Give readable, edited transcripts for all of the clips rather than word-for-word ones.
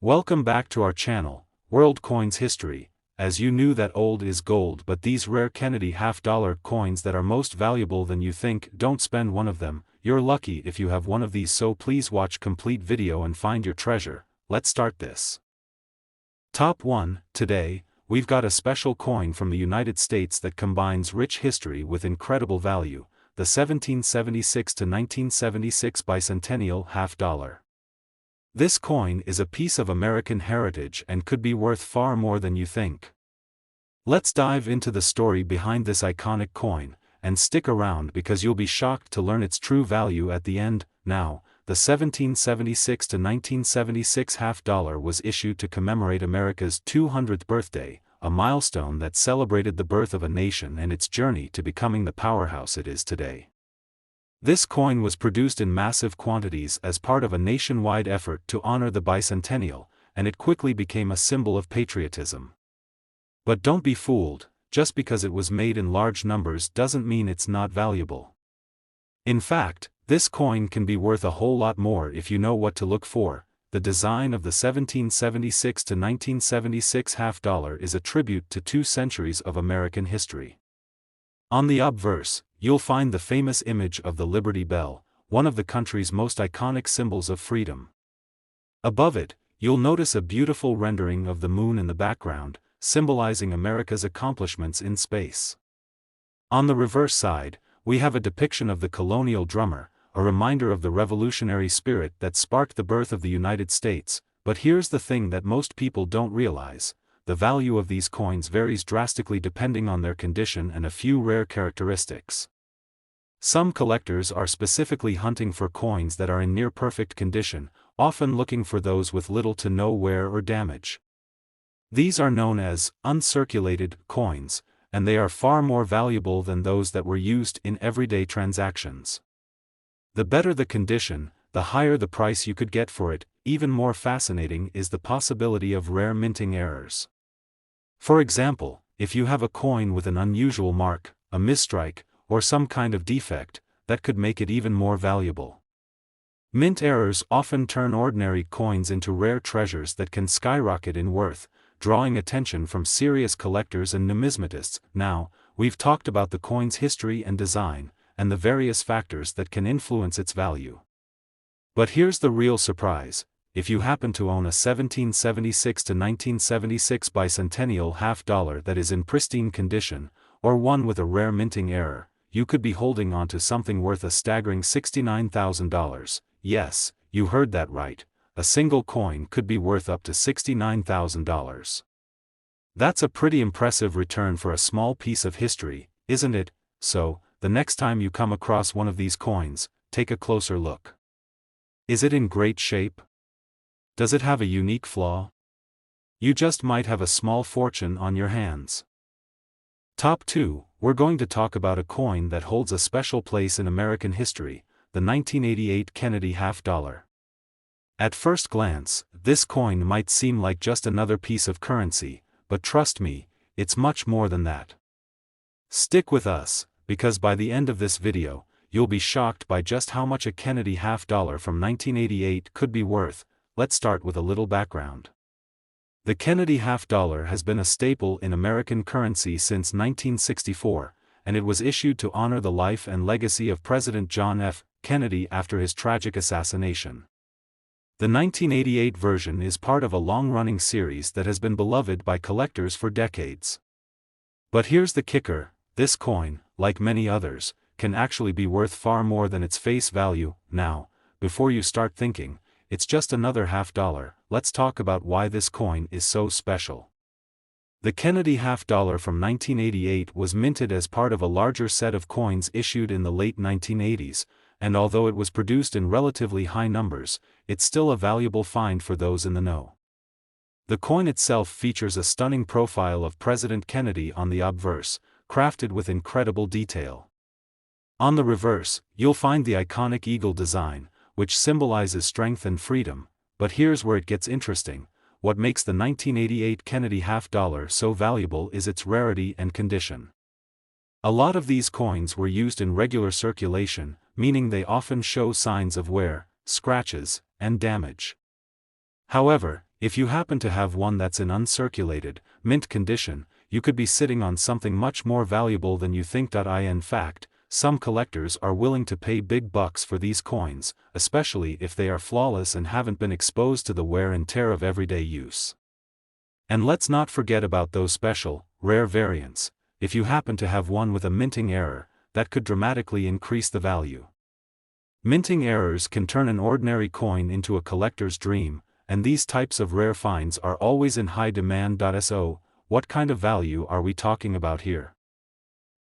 Welcome back to our channel, World Coins History. As you knew that old is gold, but these rare Kennedy half-dollar coins that are most valuable than you think, don't spend one of them. You're lucky if you have one of these, so please watch complete video and find your treasure. Let's start this. Top 1. Today, we've got a special coin from the United States that combines rich history with incredible value, the 1776 to 1976 bicentennial half-dollar. This coin is a piece of American heritage and could be worth far more than you think. Let's dive into the story behind this iconic coin, and stick around because you'll be shocked to learn its true value at the end. Now, the 1776 to 1976 half-dollar was issued to commemorate America's 200th birthday, a milestone that celebrated the birth of a nation and its journey to becoming the powerhouse it is today. This coin was produced in massive quantities as part of a nationwide effort to honor the bicentennial, and it quickly became a symbol of patriotism. But don't be fooled, just because it was made in large numbers doesn't mean it's not valuable. In fact, this coin can be worth a whole lot more if you know what to look for. The design of the 1776 to 1976 half-dollar is a tribute to 2 centuries of American history. On the obverse, you'll find the famous image of the Liberty Bell, one of the country's most iconic symbols of freedom. Above it, you'll notice a beautiful rendering of the moon in the background, symbolizing America's accomplishments in space. On the reverse side, we have a depiction of the colonial drummer, a reminder of the revolutionary spirit that sparked the birth of the United States. But here's the thing that most people don't realize: the value of these coins varies drastically depending on their condition and a few rare characteristics. Some collectors are specifically hunting for coins that are in near-perfect condition, often looking for those with little to no wear or damage. These are known as uncirculated coins, and they are far more valuable than those that were used in everyday transactions. The better the condition, the higher the price you could get for it. Even more fascinating is the possibility of rare minting errors. For example, if you have a coin with an unusual mark, a misstrike, or some kind of defect, that could make it even more valuable. Mint errors often turn ordinary coins into rare treasures that can skyrocket in worth, drawing attention from serious collectors and numismatists. Now, we've talked about the coin's history and design, and the various factors that can influence its value. But here's the real surprise: if you happen to own a 1776 to 1976 bicentennial half-dollar that is in pristine condition, or one with a rare minting error, you could be holding on to something worth a staggering $69,000. Yes, you heard that right, a single coin could be worth up to $69,000. That's a pretty impressive return for a small piece of history, isn't it? So, the next time you come across one of these coins, take a closer look. Is it in great shape? Does it have a unique flaw? You just might have a small fortune on your hands. Top 2, we're going to talk about a coin that holds a special place in American history, the 1988 Kennedy half-dollar. At first glance, this coin might seem like just another piece of currency, but trust me, it's much more than that. Stick with us, because by the end of this video, you'll be shocked by just how much a Kennedy half-dollar from 1988 could be worth. Let's start with a little background. The Kennedy half-dollar has been a staple in American currency since 1964, and it was issued to honor the life and legacy of President John F. Kennedy after his tragic assassination. The 1988 version is part of a long-running series that has been beloved by collectors for decades. But here's the kicker: this coin, like many others, can actually be worth far more than its face value. Now, before you start thinking, it's just another half-dollar, let's talk about why this coin is so special. The Kennedy half-dollar from 1988 was minted as part of a larger set of coins issued in the late 1980s, and although it was produced in relatively high numbers, it's still a valuable find for those in the know. The coin itself features a stunning profile of President Kennedy on the obverse, crafted with incredible detail. On the reverse, you'll find the iconic eagle design, which symbolizes strength and freedom. But here's where it gets interesting: what makes the 1988 Kennedy half-dollar so valuable is its rarity and condition. A lot of these coins were used in regular circulation, meaning they often show signs of wear, scratches, and damage. However, If you happen to have one that's in uncirculated, mint condition, you could be sitting on something much more valuable than you think. In fact, some collectors are willing to pay big bucks for these coins, especially if they are flawless and haven't been exposed to the wear and tear of everyday use. And let's not forget about those special, rare variants. If you happen to have one with a minting error, that could dramatically increase the value. Minting errors can turn an ordinary coin into a collector's dream, and these types of rare finds are always in high demand. So, what kind of value are we talking about here?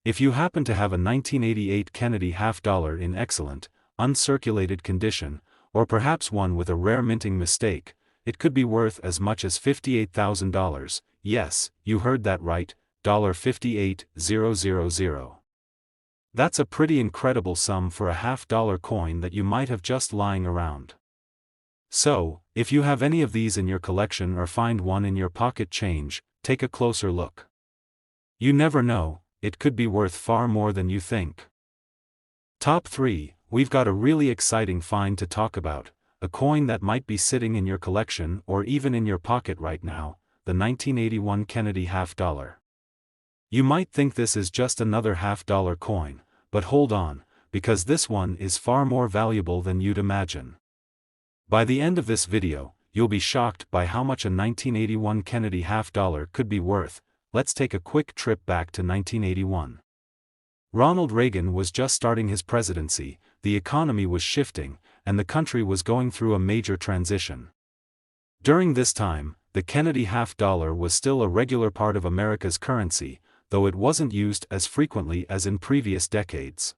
If you happen to have a 1988 Kennedy $50 in excellent, uncirculated condition, or perhaps one with a rare minting mistake, it could be worth as much as $58,000. Yes, you heard that right, $58,000. That's a pretty incredible sum for a $50 coin that you might have just lying around. So, if you have any of these in your collection or find one in your pocket change, take a closer look. You never know, it could be worth far more than you think. Top 3, we've got a really exciting find to talk about, a coin that might be sitting in your collection or even in your pocket right now, the 1981 Kennedy $50. You might think this is just another $50 coin, but hold on, because this one is far more valuable than you'd imagine. By the end of this video, you'll be shocked by how much a 1981 Kennedy $50 could be worth. Let's take a quick trip back to 1981. Ronald Reagan was just starting his presidency, the economy was shifting, and the country was going through a major transition. During this time, the Kennedy $50 was still a regular part of America's currency, though it wasn't used as frequently as in previous decades.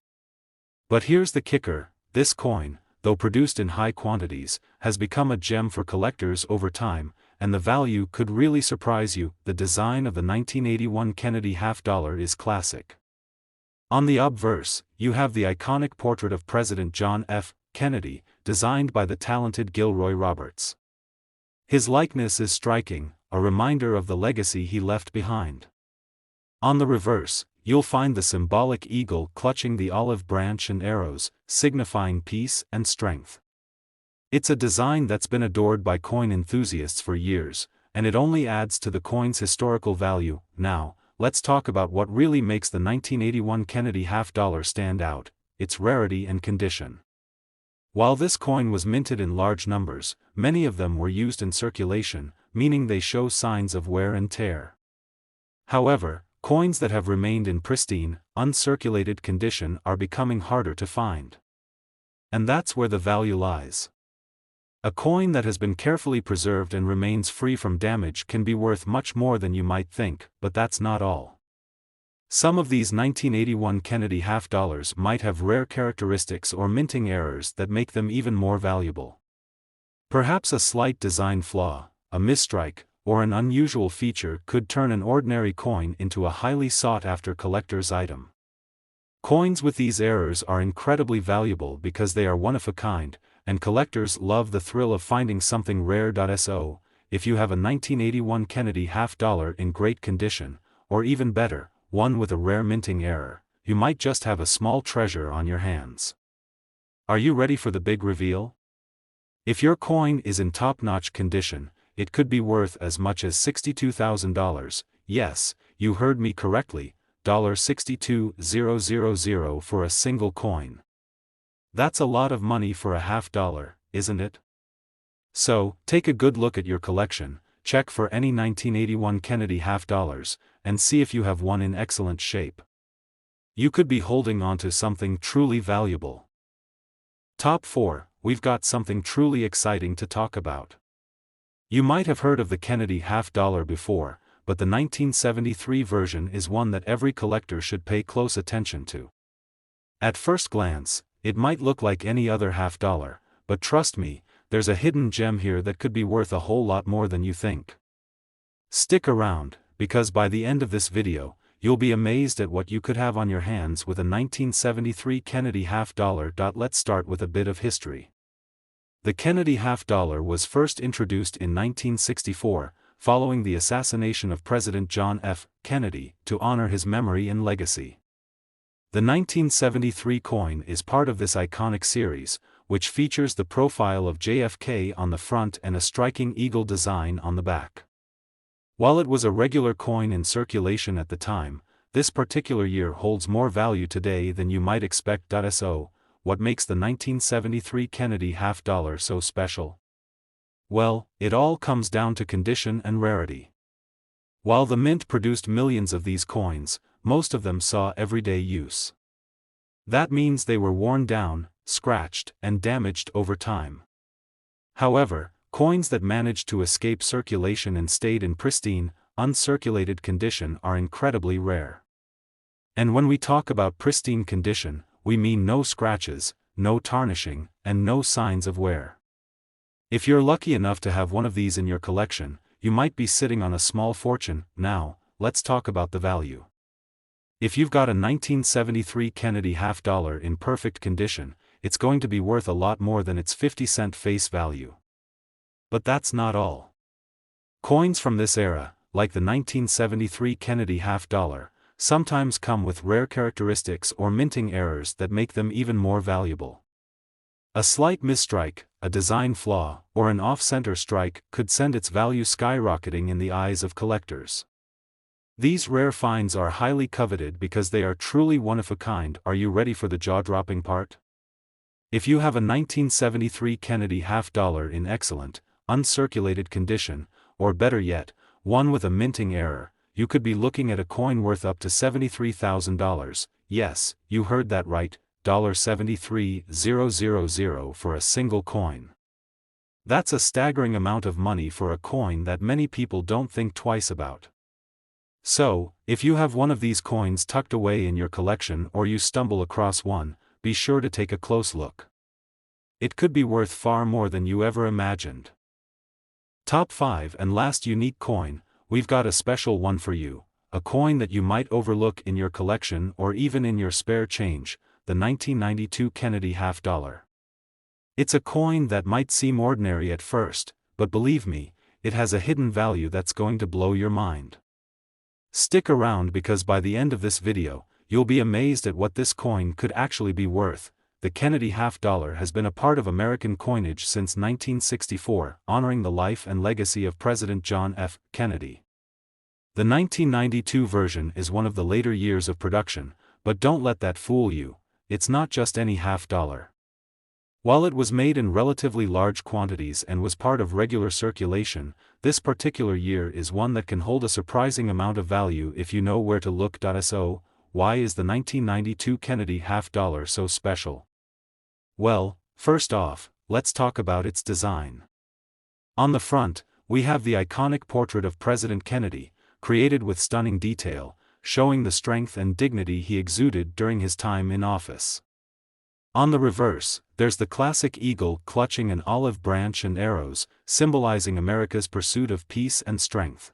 But here's the kicker, this coin, though produced in high quantities, has become a gem for collectors over time, and the value could really surprise you. The design of the 1981 Kennedy $50 is classic. On the obverse, you have the iconic portrait of President John F. Kennedy, designed by the talented Gilroy Roberts. His likeness is striking, a reminder of the legacy he left behind. On the reverse, you'll find the symbolic eagle clutching the olive branch and arrows, signifying peace and strength. It's a design that's been adored by coin enthusiasts for years, and it only adds to the coin's historical value. Now, let's talk about what really makes the 1981 Kennedy $50 stand out, its rarity and condition. While this coin was minted in large numbers, many of them were used in circulation, meaning they show signs of wear and tear. However, coins that have remained in pristine, uncirculated condition are becoming harder to find. And that's where the value lies. A coin that has been carefully preserved and remains free from damage can be worth much more than you might think, but that's not all. Some of these 1981 Kennedy $50 might have rare characteristics or minting errors that make them even more valuable. Perhaps a slight design flaw, a misstrike, or an unusual feature could turn an ordinary coin into a highly sought-after collector's item. Coins with these errors are incredibly valuable because they are one-of-a-kind, and collectors love the thrill of finding something rare. So, if you have a 1981 Kennedy $50 in great condition, or even better, one with a rare minting error, you might just have a small treasure on your hands. Are you ready for the big reveal? If your coin is in top-notch condition, it could be worth as much as $62,000, yes, you heard me correctly, $62,000 for a single coin. That's a lot of money for a $50, isn't it? So, take a good look at your collection, check for any 1981 Kennedy $50, and see if you have one in excellent shape. You could be holding onto something truly valuable. Top 4, we've got something truly exciting to talk about. You might have heard of the Kennedy $50 before, but the 1973 version is one that every collector should pay close attention to. At first glance, it might look like any other $50, but trust me, there's a hidden gem here that could be worth a whole lot more than you think. Stick around, because by the end of this video, you'll be amazed at what you could have on your hands with a 1973 Kennedy $50. Let's start with a bit of history. The Kennedy $50 was first introduced in 1964, following the assassination of President John F. Kennedy, to honor his memory and legacy. The 1973 coin is part of this iconic series, which features the profile of JFK on the front and a striking eagle design on the back. While it was a regular coin in circulation at the time, this particular year holds more value today than you might expect. So, what makes the 1973 Kennedy half-dollar so special? Well, it all comes down to condition and rarity. While the mint produced millions of these coins, most of them saw everyday use. That means they were worn down, scratched, and damaged over time. However, coins that managed to escape circulation and stayed in pristine, uncirculated condition are incredibly rare. And when we talk about pristine condition, we mean no scratches, no tarnishing, and no signs of wear. If you're lucky enough to have one of these in your collection, you might be sitting on a small fortune. Now, let's talk about the value. If you've got a 1973 Kennedy half-dollar in perfect condition, it's going to be worth a lot more than its 50-cent face value. But that's not all. Coins from this era, like the 1973 Kennedy half-dollar, sometimes come with rare characteristics or minting errors that make them even more valuable. A slight misstrike, a design flaw, or an off-center strike could send its value skyrocketing in the eyes of collectors. These rare finds are highly coveted because they are truly one-of-a-kind. Are you ready for the jaw-dropping part? If you have a 1973 Kennedy half-dollar in excellent, uncirculated condition, or better yet, one with a minting error, you could be looking at a coin worth up to $73,000, yes, you heard that right, $73,000 for a single coin. That's a staggering amount of money for a coin that many people don't think twice about. So, if you have one of these coins tucked away in your collection or you stumble across one, be sure to take a close look. It could be worth far more than you ever imagined. Top 5 and last unique coin, we've got a special one for you, a coin that you might overlook in your collection or even in your spare change, the 1992 Kennedy half-dollar. It's a coin that might seem ordinary at first, but believe me, it has a hidden value that's going to blow your mind. Stick around because by the end of this video, you'll be amazed at what this coin could actually be worth. The Kennedy half-dollar has been a part of American coinage since 1964, honoring the life and legacy of President John F. Kennedy. The 1992 version is one of the later years of production, but don't let that fool you, it's not just any half-dollar. While it was made in relatively large quantities and was part of regular circulation, this particular year is one that can hold a surprising amount of value if you know where to look. So, why is the 1992 Kennedy half-dollar so special? Well, first off, let's talk about its design. On the front, we have the iconic portrait of President Kennedy, created with stunning detail, showing the strength and dignity he exuded during his time in office. On the reverse, there's the classic eagle clutching an olive branch and arrows, symbolizing America's pursuit of peace and strength.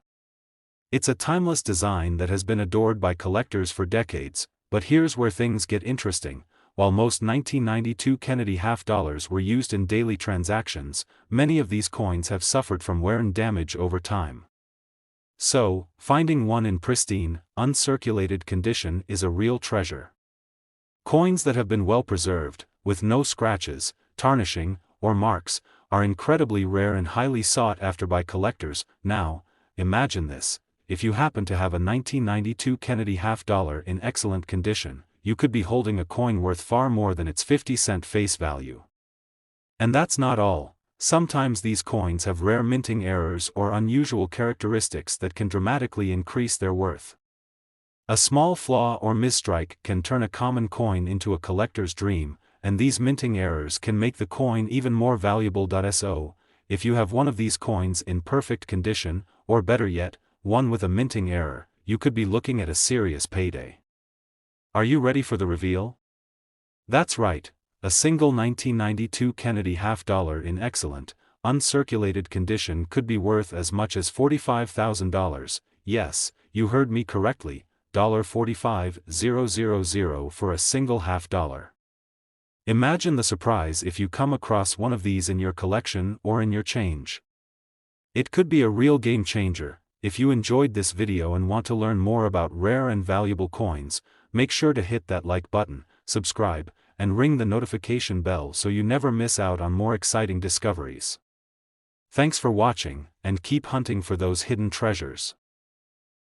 It's a timeless design that has been adored by collectors for decades, but here's where things get interesting. While most 1992 Kennedy half-dollars were used in daily transactions, many of these coins have suffered from wear and damage over time. So, finding one in pristine, uncirculated condition is a real treasure. Coins that have been well preserved, with no scratches, tarnishing, or marks, are incredibly rare and highly sought after by collectors. Now, imagine this, if you happen to have a 1992 Kennedy half-dollar in excellent condition, you could be holding a coin worth far more than its 50-cent face value. And that's not all. Sometimes these coins have rare minting errors or unusual characteristics that can dramatically increase their worth. A small flaw or misstrike can turn a common coin into a collector's dream, and these minting errors can make the coin even more valuable. So, if you have one of these coins in perfect condition, or better yet, one with a minting error, you could be looking at a serious payday. Are you ready for the reveal? That's right, a single 1992 Kennedy half-dollar in excellent, uncirculated condition could be worth as much as $45,000, yes, you heard me correctly, $45,000 for a single half-dollar. Imagine the surprise if you come across one of these in your collection or in your change. It could be a real game changer. If you enjoyed this video and want to learn more about rare and valuable coins, make sure to hit that like button, subscribe, and ring the notification bell so you never miss out on more exciting discoveries. Thanks for watching, and keep hunting for those hidden treasures.